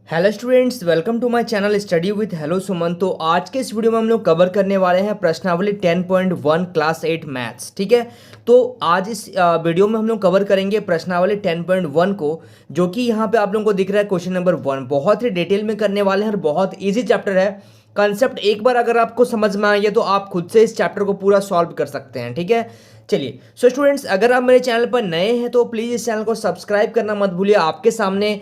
Hello students, welcome to my channel study with hello Suman. तो आज के इस वीडियो में हम लोग कवर करने वाले हैं प्रश्नावली 10.1 क्लास 8 मैथ्स। ठीक है, तो आज इस वीडियो में हम लोग कवर करेंगे प्रश्नावली 10.1 को, जो कि यहाँ पे आप लोगों को दिख रहा है क्वेश्चन नंबर 1। बहुत ही डिटेल में करने वाले हैं और बहुत ईजी चैप्टर है। कंसेप्ट एक बार अगर आपको समझ में आ गया तो आप खुद से इस चैप्टर को पूरा सॉल्व कर सकते हैं। ठीक है, चलिए। सो स्टूडेंट्स, अगर आप मेरे चैनल पर नए हैं तो प्लीज़ इस चैनल को सब्सक्राइब करना मत भूलिए। आपके सामने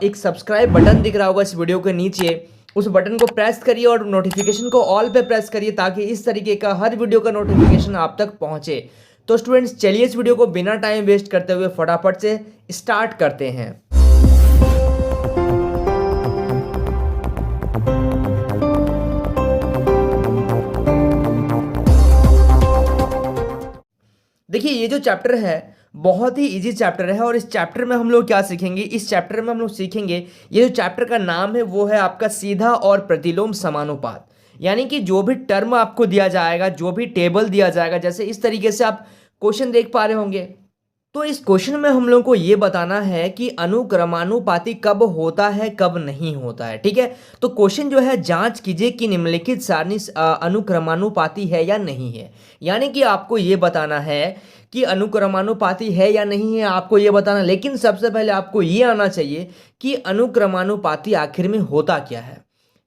एक सब्सक्राइब बटन दिख रहा होगा इस वीडियो के नीचे, उस बटन को प्रेस करिए और नोटिफिकेशन को ऑल पे प्रेस करिए ताकि इस तरीके का हर वीडियो का नोटिफिकेशन आप तक पहुंचे। तो स्टूडेंट्स, चलिए इस वीडियो को बिना टाइम वेस्ट करते हुए फटाफट से स्टार्ट करते हैं। देखिए, ये जो चैप्टर है बहुत ही इजी चैप्टर है और इस चैप्टर में हम लोग क्या सीखेंगे, इस चैप्टर में हम लोग सीखेंगे, ये जो चैप्टर का नाम है वो है आपका सीधा और प्रतिलोम समानुपात। यानी कि जो भी टर्म आपको दिया जाएगा, जो भी टेबल दिया जाएगा, जैसे इस तरीके से आप क्वेश्चन देख पा रहे होंगे, तो इस क्वेश्चन में हम लोग को ये बताना है कि अनुक्रमानुपाती कब होता है कब नहीं होता है। ठीक है, तो क्वेश्चन जो है, जांच कीजिए कि निम्नलिखित सारणी अनुक्रमानुपाती है या नहीं है। यानी कि आपको ये बताना है कि अनुक्रमानुपाती है या नहीं है, आपको ये बताना। लेकिन सबसे पहले आपको ये आना चाहिए कि अनुक्रमानुपाती आखिर में होता क्या है।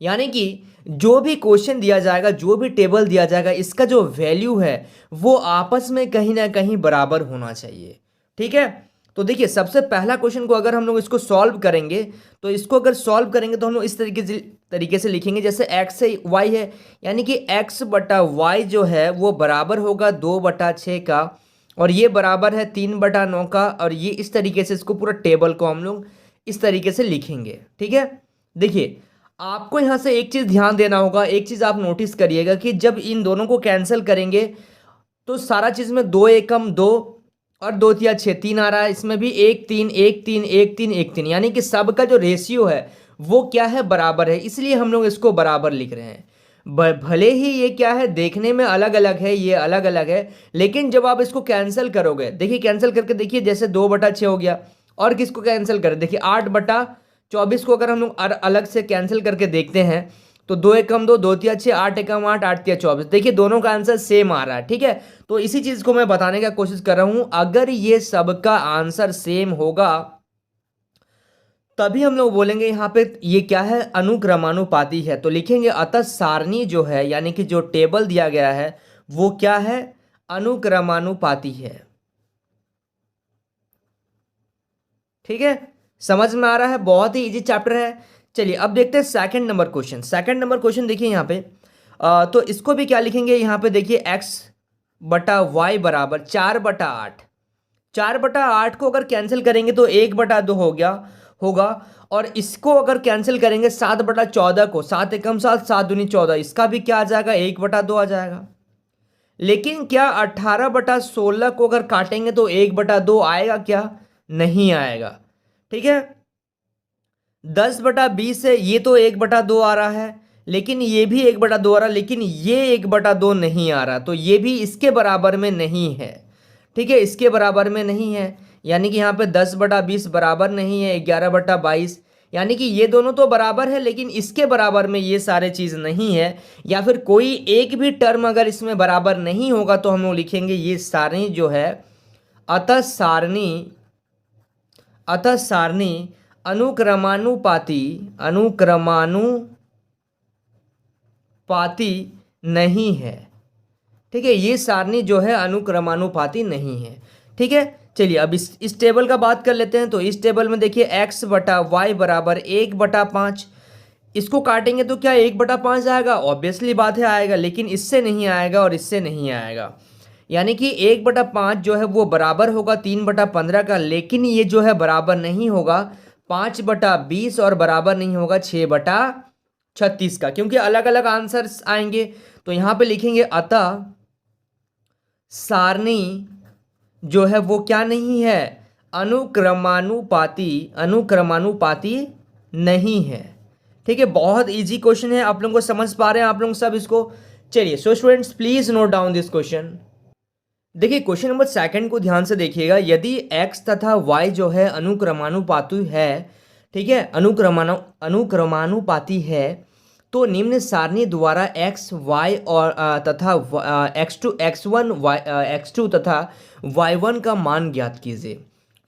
यानी कि जो भी क्वेश्चन दिया जाएगा, जो भी टेबल दिया जाएगा, इसका जो वैल्यू है वो आपस में कहीं ना कहीं बराबर होना चाहिए। ठीक है, तो देखिए, सबसे पहला क्वेश्चन को अगर हम लोग इसको सॉल्व करेंगे, तो इसको अगर सॉल्व करेंगे तो हम लोग इस तरीके से लिखेंगे, जैसे x से y है, यानी कि x बटा वाई जो है वो बराबर होगा 2/6 का, और ये बराबर है 3/9 का। और ये इस तरीके से इसको पूरा टेबल को हम लोग इस तरीके से लिखेंगे। ठीक है, देखिए, आपको यहाँ से एक चीज़ ध्यान देना होगा, एक चीज़ आप नोटिस करिएगा कि जब इन दोनों को कैंसिल करेंगे तो सारा चीज़ में 2 एकम 2 और 2 तिया 6, 3 आ रहा है। इसमें भी 1 3 1 3 1 3 1 3, यानी कि सबका जो रेशियो है वो क्या है, बराबर है। इसलिए हम लोग इसको बराबर लिख रहे हैं। भले ही ये क्या है, देखने में अलग अलग है, ये अलग अलग है, लेकिन जब आप इसको कैंसिल करोगे, देखिए कैंसिल करके देखिए, जैसे 2/6 हो गया। और किसको कैंसिल करें, देखिए 8/24 को अगर हम लोग अलग से कैंसिल करके देखते हैं तो 2 एकम 2, 2 तिया 6, 8 एकम 8, 8 तिया 24। देखिए दोनों का आंसर सेम आ रहा है। ठीक है, तो इसी चीज को मैं बताने का कोशिश कर रहा हूं। अगर ये सबका आंसर सेम होगा तभी हम लोग बोलेंगे यहाँ पे ये क्या है, अनुक्रमानुपाती है। तो लिखेंगे अतः सारणी जो है, यानी कि जो टेबल दिया गया है वो क्या है, अनुक्रमानुपाती है। ठीक है, समझ में आ रहा है, बहुत ही इजी चैप्टर है। चलिए अब देखते हैं second number question. Second number question देखिए यहाँ पे, तो इसको भी क्या लिखेंगे, यहाँ पे देखिए x बटा वाई बराबर 4/8। 4/8 को अगर कैंसिल करेंगे तो 1/2 हो गया होगा। और इसको अगर कैंसिल करेंगे 7/14 को, 7 एकम 7, 7 दूनी 14, इसका भी क्या आ जाएगा, 1/2 आ जाएगा। लेकिन क्या 18/16 को अगर काटेंगे तो 1/2 आएगा क्या, नहीं आएगा। ठीक है, 10/20 है, ये तो 1/2 आ रहा है, लेकिन ये भी 1/2 आ रहा है, लेकिन ये 1/2 नहीं आ रहा, तो ये भी इसके बराबर में नहीं है। ठीक है, इसके बराबर में नहीं है, यानी कि यहाँ पे 10/20 बराबर नहीं है 11/22, यानी कि ये दोनों तो बराबर है लेकिन इसके बराबर में ये सारे चीज़ नहीं है। या फिर कोई एक भी टर्म अगर इसमें बराबर नहीं होगा तो हम लोग लिखेंगे ये सारणी जो है, अतः सारणी अनुक्रमानुपाती नहीं है। ठीक है, ये सारणी जो है अनुक्रमानुपाती नहीं है। ठीक है, चलिए अब इस टेबल का बात कर लेते हैं। तो इस टेबल में देखिए x बटा वाई बराबर 1/5। इसको काटेंगे तो क्या 1/5 आएगा, ऑब्वियसली बात है आएगा, लेकिन इससे नहीं आएगा और इससे नहीं आएगा। यानी कि 1/5 जो है वो बराबर होगा 3/15 का, लेकिन ये जो है बराबर नहीं होगा 5/20 और बराबर नहीं होगा 6/36 का, क्योंकि अलग अलग आंसर्स आएंगे। तो यहाँ पे लिखेंगे अतः सारणी जो है वो क्या नहीं है, अनुक्रमानुपाती नहीं है। ठीक है, बहुत इजी क्वेश्चन है, आप लोगों को समझ पा रहे हैं आप लोग सब इसको। चलिए, so students please note down this question. देखिए क्वेश्चन नंबर सेकंड को ध्यान से देखिएगा। यदि x तथा y जो है अनुक्रमानुपाती है ठीक है, अनुक्रमानुपाती है तो निम्न सारणी द्वारा एक्स वाई और तथा एक्स टू तथा वाई वन का मान ज्ञात कीजिए।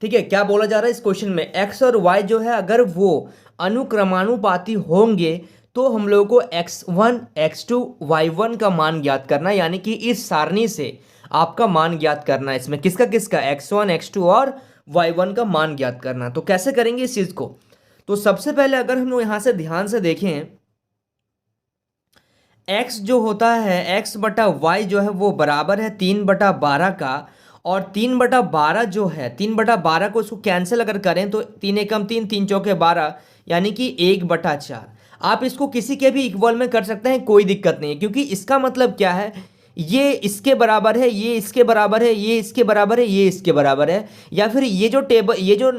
ठीक है, क्या बोला जा रहा है इस क्वेश्चन में, एक्स और वाई जो है अगर वो अनुक्रमानुपाती होंगे तो हम लोगों को X one X two Y one का मान ज्ञात करना है, यानी कि इस सारणी से आपका मान ज्ञात करना है। इसमें किसका किसका, एक्स वन एक्स टू और वाई वन का मान ज्ञात करना। तो कैसे करेंगे इस चीज को, तो सबसे पहले अगर हम लोग यहां से ध्यान से देखें, x जो होता है x बटा वाई जो है वो बराबर है 3/12 का, और 3/12 जो है 3/12 को उसको कैंसिल अगर करें तो 3 एकम 3 3 चौके 12, यानी कि 1/4। आप इसको किसी के भी इक्वल में कर सकते हैं, कोई दिक्कत नहीं है, क्योंकि इसका मतलब क्या है, ये इसके बराबर है, ये इसके बराबर है, ये इसके बराबर है, ये इसके बराबर है, या फिर ये जो टेबल, ये जो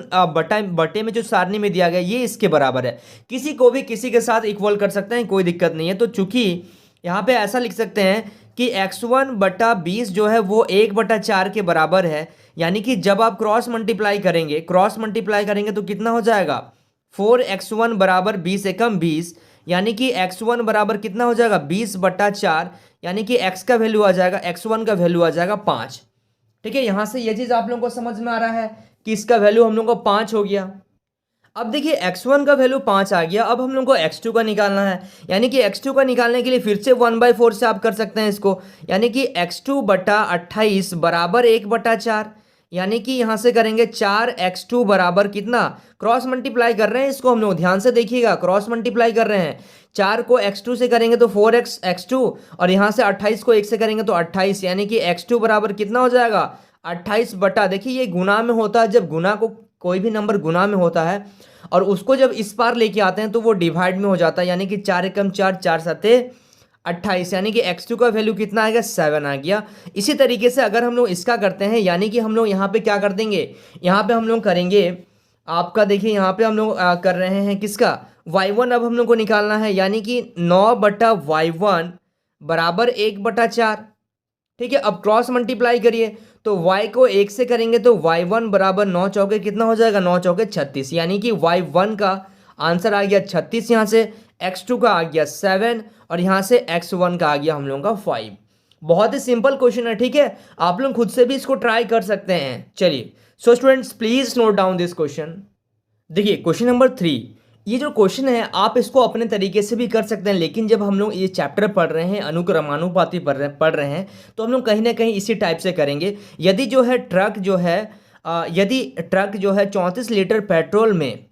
बटे में जो सारणी में दिया गया ये इसके बराबर है। किसी को भी किसी के साथ इक्वल कर सकते हैं, कोई दिक्कत नहीं है। तो चूंकि यहाँ पे ऐसा लिख सकते हैं कि x1/20 जो है वो 1/4 के बराबर है, यानी कि जब आप क्रॉस मल्टीप्लाई करेंगे तो कितना हो जाएगा, 4x1 बराबर 20 एकम 20, यानी कि x1 बराबर कितना हो जाएगा 20/4, यानी कि x का वैल्यू आ जाएगा, x1 का वैल्यू आ जाएगा 5। ठीक है, यहां से ये चीज आप लोगों को समझ में आ रहा है कि इसका वैल्यू हम लोग को 5 हो गया। अब देखिए x1 का वैल्यू 5 आ गया, अब हम लोग को x2 का निकालना है, यानी कि x2 का निकालने के लिए फिर से 1/4 से आप कर सकते हैं इसको, यानी कि x2/28 बराबर 1/4, यानी कि यहां से करेंगे 4x2 बराबर कितना, क्रॉस मल्टीप्लाई कर रहे हैं इसको हम लोग, ध्यान से देखिएगा, क्रॉस मल्टीप्लाई कर रहे हैं, 4 को x2 से करेंगे तो 4x x2, और यहां से 28 को 1 से करेंगे तो 28, यानी कि x2 बराबर कितना हो जाएगा 28 बटा, देखिए ये गुना में होता है, जब गुना को कोई भी नंबर गुना में होता है और उसको जब इस पार लेके आते हैं तो वो डिवाइड में हो जाता है, यानी कि 4 एकम 4 4 सते 28, यानी कि x2 का वैल्यू कितना आ गया 7 आ गया। इसी तरीके से अगर हम लोग इसका करते हैं, यानी कि हम लोग यहाँ पे क्या कर देंगे, यहाँ पे हम लोग करेंगे आपका, देखिए यहाँ पे हम लोग कर रहे हैं किसका, y1 अब हम लोग को निकालना है, यानी कि 9/y1 बराबर 1/4। ठीक है, अब क्रॉस मल्टीप्लाई करिए तो y को 1 से करेंगे तो y1 बराबर 9 चौके कितना हो जाएगा, 9 चौके 36, यानी कि y1 का आंसर आ गया 36, यहाँ से x2 का आ गया 7 और यहाँ से x1 का आ गया हम लोगों का 5। बहुत ही सिंपल क्वेश्चन है। ठीक है, आप लोग खुद से भी इसको ट्राई कर सकते हैं। चलिए, so students please note down this question. देखिए क्वेश्चन नंबर 3, ये जो क्वेश्चन है आप इसको अपने तरीके से भी कर सकते हैं, लेकिन जब हम लोग ये चैप्टर पढ़ रहे हैं, अनुक्रमानुपाती पढ़ रहे हैं, तो हम लोग कहीं ना कहीं इसी टाइप से करेंगे। यदि जो है ट्रक जो है यदि ट्रक जो है 34 लीटर पेट्रोल में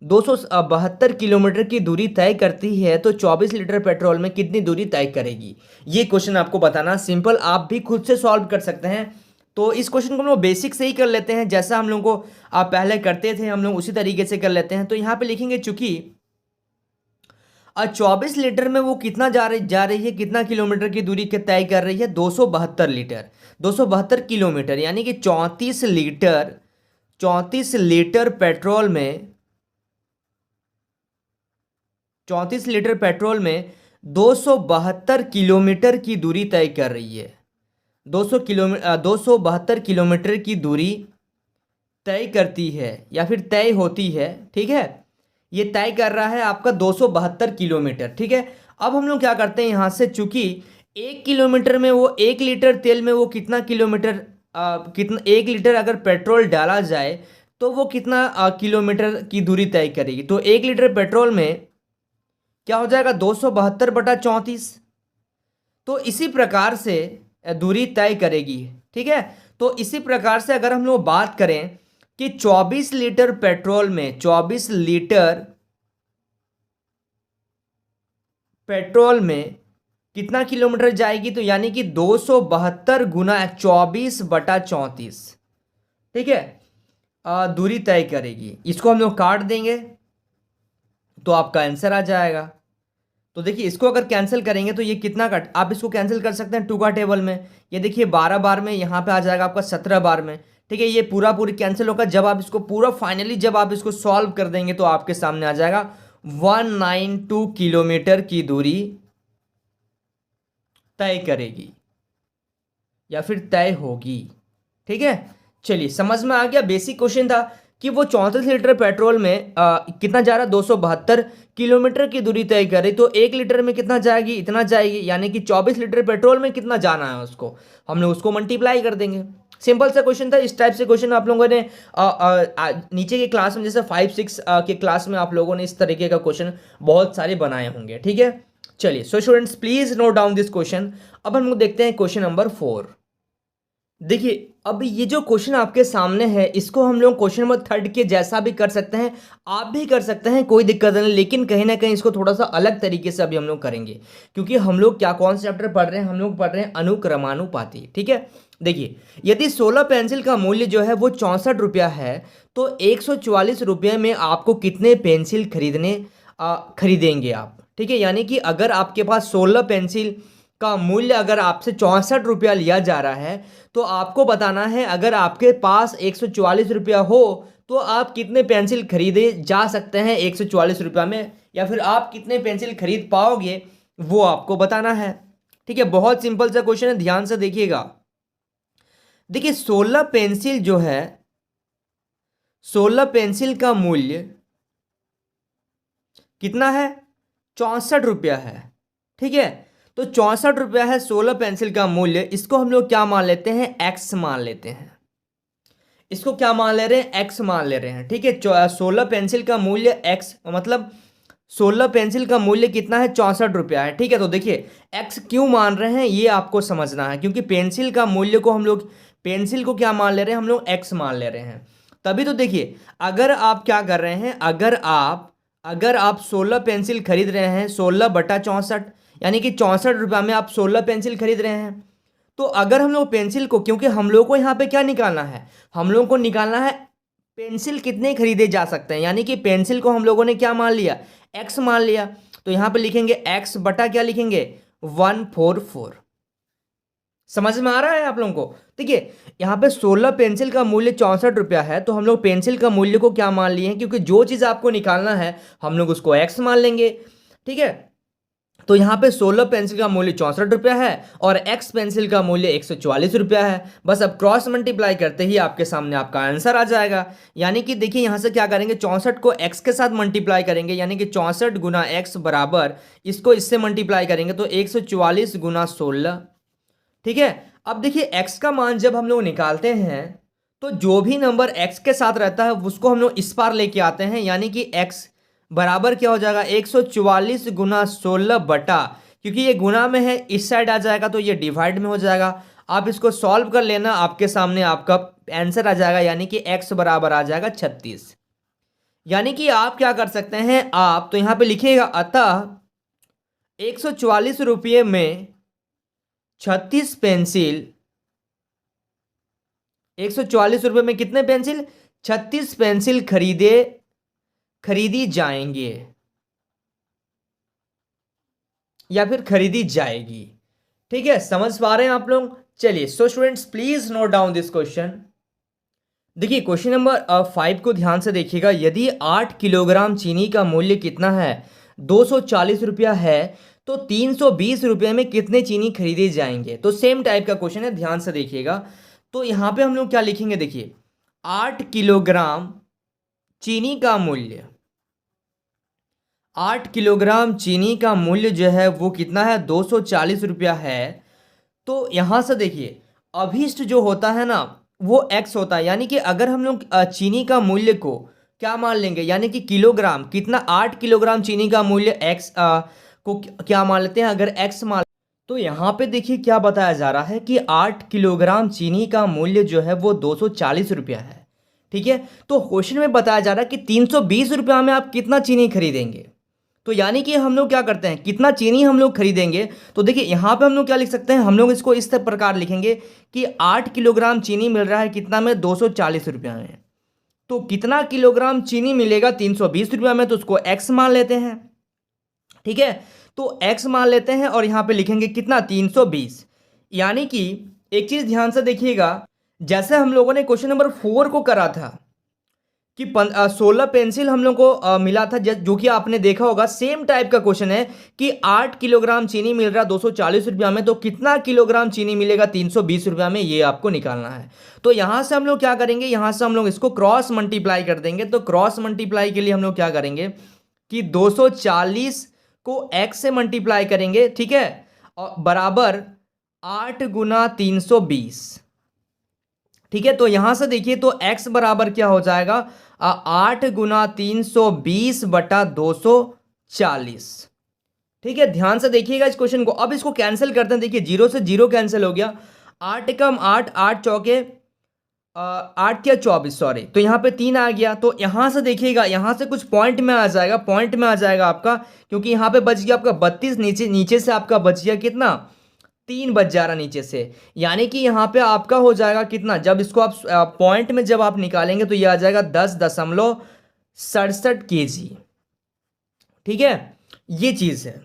272 किलोमीटर की दूरी तय करती है तो 24 लीटर पेट्रोल में कितनी दूरी तय करेगी, ये क्वेश्चन आपको बताना। सिंपल, आप भी खुद से सॉल्व कर सकते हैं। तो इस क्वेश्चन को हम लोग बेसिक से ही कर लेते हैं, जैसा हम लोग को आप पहले करते थे हम लोग उसी तरीके से कर लेते हैं। तो यहाँ पे लिखेंगे चूंकि 24 लीटर में वो कितना जा रही है, कितना किलोमीटर की दूरी के तय कर रही है, 272 लीटर, 272 किलोमीटर, यानी कि 34 लीटर पेट्रोल में 34 लीटर पेट्रोल में 272 किलोमीटर की दूरी तय कर रही है, 272 किलोमीटर की दूरी तय करती है या फिर तय होती है। ठीक है, ये तय कर रहा है आपका 272 किलोमीटर। ठीक है, अब हम लोग क्या करते हैं यहाँ से, चूंकि 1 किलोमीटर में वो 1 लीटर तेल में वो कितना किलोमीटर कितना 1 लीटर अगर पेट्रोल डाला जाए तो वो कितना किलोमीटर की दूरी तय करेगी। तो 1 लीटर पेट्रोल में क्या हो जाएगा 272/34, तो इसी प्रकार से दूरी तय करेगी। ठीक है, तो इसी प्रकार से अगर हम लोग बात करें कि 24 लीटर पेट्रोल में 24 लीटर पेट्रोल में कितना किलोमीटर जाएगी, तो यानी कि 272 गुना 24/34। ठीक है, दूरी तय करेगी। इसको हम लोग काट देंगे तो आपका आंसर आ जाएगा। तो देखिए इसको अगर कैंसिल करेंगे तो ये कितना कट, आप इसको कैंसिल कर सकते हैं 2 का टेबल में, ये देखिए 12 बार में, यहाँ पे आ जाएगा आपका 17 बार में। ठीक है, ये पूरी कैंसिल होगा। जब आप इसको पूरा फाइनली जब आप इसको सॉल्व कर देंगे तो आपके सामने आ जाएगा 192 किलोमीटर की दूरी तय करेगी या फिर तय होगी। ठीक है, चलिए समझ में आ गया, बेसिक क्वेश्चन था। कि वो 34 लीटर पेट्रोल में कितना जा रहा है, 272 किलोमीटर की दूरी तय करे, तो 1 लीटर में कितना जाएगी, इतना जाएगी, यानी कि 24 लीटर पेट्रोल में कितना जाना है उसको, हम लोग उसको मल्टीप्लाई कर देंगे। सिंपल सा क्वेश्चन था। इस टाइप से क्वेश्चन आप लोगों ने नीचे के क्लास में जैसे 5-6 के क्लास में आप लोगों ने इस तरीके का क्वेश्चन बहुत सारे बनाए होंगे। ठीक है, चलिए so students please note down this question. अब हम लोग देखते हैं क्वेश्चन नंबर 4। देखिए अब ये जो क्वेश्चन आपके सामने है इसको हम लोग क्वेश्चन नंबर 3 के जैसा भी कर सकते हैं, आप भी कर सकते हैं, कोई दिक्कत नहीं, लेकिन कहीं ना कहीं इसको थोड़ा सा अलग तरीके से अभी हम लोग करेंगे, क्योंकि हम लोग क्या कौन सा चैप्टर पढ़ रहे हैं, हम लोग पढ़ रहे हैं अनुक्रमानुपाती। ठीक है, देखिए यदि 16 पेंसिल का मूल्य जो है वो 64 रुपया है, तो 144 रुपये में आपको कितने पेंसिल खरीदेंगे आप। ठीक है, यानी कि अगर आपके पास 16 पेंसिल का मूल्य अगर आपसे 64 रुपया लिया जा रहा है, तो आपको बताना है अगर आपके पास 144 रुपया हो तो आप कितने पेंसिल खरीदे जा सकते हैं 144 रुपया में, या फिर आप कितने पेंसिल खरीद पाओगे वो आपको बताना है। ठीक है, बहुत सिंपल सा क्वेश्चन है, ध्यान से देखिएगा। देखिए 16 पेंसिल जो है, 16 पेंसिल का मूल्य कितना है, 64 रुपया है। ठीक है, तो 64 रुपया है 16 पेंसिल का मूल्य, इसको हम लोग क्या मान लेते हैं, एक्स मान लेते हैं। इसको क्या मान ले रहे हैं, एक्स मान ले रहे हैं। ठीक है, 16 पेंसिल का मूल्य एक्स, मतलब 16 पेंसिल का मूल्य कितना है, 64 रुपया है। ठीक है, तो देखिए एक्स क्यों मान रहे हैं ये आपको समझना है, क्योंकि पेंसिल का मूल्य को हम लोग, पेंसिल को क्या मान ले रहे हैं, हम लोग एक्स मान ले रहे हैं। तभी तो देखिए अगर आप क्या कर रहे हैं, अगर आप 16 पेंसिल खरीद रहे हैं, 16/64 यानी कि 64 रुपया में आप 16 पेंसिल खरीद रहे हैं, तो अगर हम लोग पेंसिल को, क्योंकि हम लोग को यहाँ पे क्या निकालना है, हम लोग को निकालना है पेंसिल कितने खरीदे जा सकते हैं, यानी कि पेंसिल को हम लोगों ने क्या मान लिया, एक्स मान लिया, तो यहाँ पे लिखेंगे एक्स बटा क्या लिखेंगे, 144। समझ में आ रहा है आप लोगों को। देखिए यहाँ पे 16 पेंसिल का मूल्य 64 रुपया है, तो हम लोग पेंसिल का मूल्य को क्या मान लिए हैं, क्योंकि जो चीज़ आपको निकालना है हम लोग उसको एक्स मान लेंगे। ठीक है, तो यहाँ पे 16 पेंसिल का मूल्य 64 रुपया है और एक्स पेंसिल का मूल्य 144 रुपया है। बस अब क्रॉस मल्टीप्लाई करते ही आपके सामने आपका आंसर आ जाएगा। यानी कि देखिए यहाँ से क्या करेंगे, 64 को एक्स के साथ मल्टीप्लाई करेंगे, यानी कि 64 गुना एक्स बराबर, इसको इससे मल्टीप्लाई करेंगे तो 144 गुना 16। ठीक है, अब देखिए एक्स का मान जब हम लोग निकालते हैं तो जो भी नंबर एक्स के साथ रहता है उसको हम लोग इस पार लेके आते हैं, यानी कि एक्स बराबर क्या हो जाएगा, 144 गुना 16 बटा, क्योंकि ये गुना में है इस साइड आ जाएगा तो ये डिवाइड में हो जाएगा। आप इसको सॉल्व कर लेना, आपके सामने आपका आंसर आ जाएगा, यानी कि x बराबर आ जाएगा 36। यानी कि आप क्या कर सकते हैं, आप तो यहाँ पे लिखिएगा अतः 144 रुपये में 36 पेंसिल, 144 रुपये में कितने पेंसिल, 36 पेंसिल खरीदी जाएंगे या फिर खरीदी जाएगी। ठीक है, समझ पा रहे हैं आप लोग। चलिए so students please note down this question. देखिए क्वेश्चन नंबर 5 को ध्यान से देखिएगा। यदि 8 किलोग्राम चीनी का मूल्य कितना है, 240 रुपया है, तो 320 रुपये में कितने चीनी खरीदे जाएंगे। तो सेम टाइप का क्वेश्चन है, ध्यान से देखिएगा। तो यहाँ पे हम लोग क्या लिखेंगे, देखिए 8 किलोग्राम चीनी का मूल्य, 8 किलोग्राम चीनी का मूल्य जो है वो कितना है, 240 रुपया है। तो यहाँ से देखिए अभिष्ट जो होता है ना वो x होता है, यानी कि अगर हम लोग चीनी का मूल्य को क्या मान लेंगे, यानी कि किलोग्राम, कितना 8 किलोग्राम चीनी का मूल्य x को क्या मान लेते हैं, अगर x मान, तो यहाँ पे देखिए क्या बताया जा रहा है कि 8 किलोग्राम चीनी का मूल्य जो है वो 240 रुपया है। ठीक है, तो क्वेश्चन में बताया जा रहा है कि 320 रुपया में आप कितना चीनी खरीदेंगे। तो यानी कि हम लोग क्या करते हैं, कितना चीनी हम लोग खरीदेंगे। तो देखिए यहाँ पे हम लोग क्या लिख सकते हैं, हम लोग इसको इस प्रकार लिखेंगे कि 8 किलोग्राम चीनी मिल रहा है कितना में, 240 रुपया में। तो कितना किलोग्राम चीनी मिलेगा 320 रुपया में, तो उसको x मान लेते हैं। ठीक है, तो x मान लेते हैं और यहाँ पे लिखेंगे कितना, 320। यानी कि एक चीज ध्यान से देखिएगा, जैसे हम लोगों ने क्वेश्चन नंबर 4 को करा था कि 16 पेंसिल हम लोग को मिला था, जो कि आपने देखा होगा। सेम टाइप का क्वेश्चन है कि 8 किलोग्राम चीनी मिल रहा 240 रुपया में, तो कितना किलोग्राम चीनी मिलेगा 320 रुपया में, ये आपको निकालना है। तो यहां से हम लोग क्या करेंगे, यहां से हम लोग इसको क्रॉस मल्टीप्लाई कर देंगे। तो क्रॉस मल्टीप्लाई के लिए हम लोग क्या करेंगे कि 240 को x से मल्टीप्लाई करेंगे, ठीक है, और बराबर 8 गुना 320, ठीक है। तो यहां से देखिए तो x बराबर क्या हो जाएगा, 8 गुना 320 बटा 240, ठीक है। ध्यान से देखिएगा इस क्वेश्चन को। अब इसको कैंसिल करते हैं, देखिए 0 से 0 कैंसिल हो गया, 8 कम 8, 8 चौके 8 क्या 24, सॉरी, तो यहाँ पे 3 आ गया। तो यहां से देखिएगा, यहां से कुछ पॉइंट में आ जाएगा, पॉइंट में आ जाएगा आपका, क्योंकि यहाँ पे बच गया आपका 32, नीचे से आपका बच गया कितना, 3 बच जा रहा नीचे से। यानी कि यहाँ पे आपका हो जाएगा कितना, जब इसको आप पॉइंट में जब आप निकालेंगे तो ये आ जाएगा 10.67 kg, ठीक है, ये चीज है।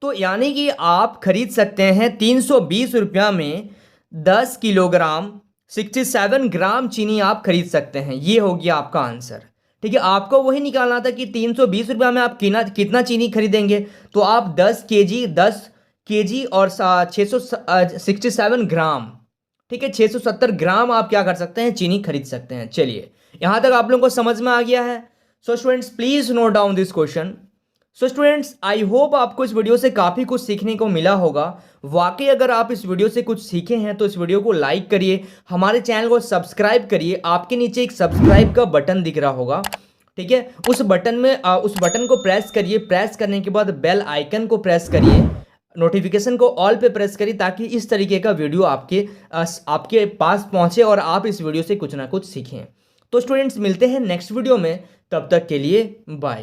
तो यानी कि आप खरीद सकते हैं 320 रुपया में 10 किलोग्राम 67 ग्राम चीनी आप खरीद सकते हैं। ये हो गया आपका आंसर, ठीक है। आपको वही निकालना था कि 320 रुपया में आप कितना चीनी खरीदेंगे। तो आप 10 केजी और 667 ग्राम, ठीक है, 670 ग्राम आप क्या कर सकते हैं, चीनी खरीद सकते हैं। चलिए, यहां तक आप लोगों को समझ में आ गया है। So students please note down this question. So students I hope आपको इस वीडियो से काफ़ी कुछ सीखने को मिला होगा। वाकई अगर आप इस वीडियो से कुछ सीखे हैं तो इस वीडियो को लाइक करिए, हमारे चैनल को सब्सक्राइब करिए। आपके नीचे एक सब्सक्राइब का बटन दिख रहा होगा, ठीक है, उस बटन को प्रेस करिए। प्रेस करने के बाद बेल आइकन को प्रेस करिए, नोटिफिकेशन को ऑल पे प्रेस करिए, ताकि इस तरीके का वीडियो आपके पास पहुंचे और आप इस वीडियो से कुछ ना कुछ सीखें। तो स्टूडेंट्स मिलते हैं नेक्स्ट वीडियो में, तब तक के लिए बाय।